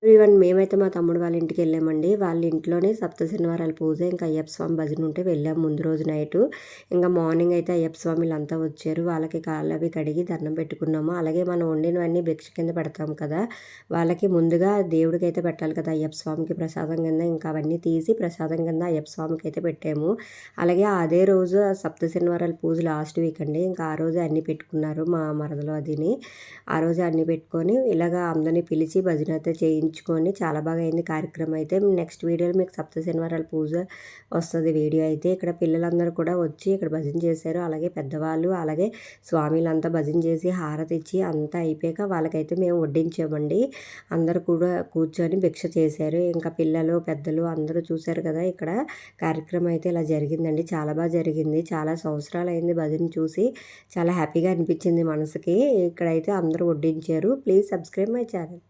Even మేమైతే మా తమ్ముడు వాళ్ళ ఇంటికెళ్ళామండి. వాళ్ళ ఇంట్లోనే సప్త శనివారాల పూజ, ఇంకా అయ్యప్ప స్వామి భజన ఉంటే వెళ్ళాం ముందు రోజు నైటు. ఇంక మార్నింగ్ అయితే అయ్యప్ప స్వామిలంతా వచ్చారు. వాళ్ళకి కాళ్ళవి కడిగి దండం పెట్టుకున్నాము. అలాగే మనం వండినవన్నీ భిక్ష కింద పెడతాం కదా! వాళ్ళకి ముందుగా దేవుడికైతే పెట్టాలి కదా! అయ్యప్ప స్వామికి ప్రసాదం కింద ఇంకా అవన్నీ తీసి ప్రసాదం కింద అయ్యప్ప స్వామికైతే పెట్టాము. అలాగే అదే రోజు సప్త శనివారాల పూజ లాస్ట్ వీక్ అండి. ఇంకా ఆ రోజే అన్నీ పెట్టుకున్నారు మా మరదలు అదిని. ఆ రోజే అన్నీ పెట్టుకొని ఇలాగ అందరిని పిలిచి భజన అయితే చేయించుకొని చాలా బాగా అయింది కార్యక్రమం అయితే. నెక్స్ట్ వీడియోలో మీకు సప్త శనివారాల పూజ వస్తది వీడియో అయితే. ఇక్కడ పిల్లలందరూ కూడా వచ్చి ఇక్కడ భజన చేశారు. అలాగే పెద్దవాళ్ళు, అలాగే స్వామిలంతా భజన చేసి హారతి ఇచ్చి అంతా అయిపోయాక వాళ్ళకైతే మేము వడ్డించామండి. అందరూ కూడా కూర్చొని భిక్ష చేశారు. ఇంకా పిల్లలు, పెద్దలు అందరూ చూశారు కదా! ఇక్కడ కార్యక్రమం అయితే ఇలా జరిగిందండి. చాలా బాగా జరిగింది. చాలా సంవత్సరాలయింది భజన చూసి. చాలా హ్యాపీగా అనిపించింది మనసుకి. ఇక్కడైతే అందరూ వడ్డించారు. Please subscribe my channel.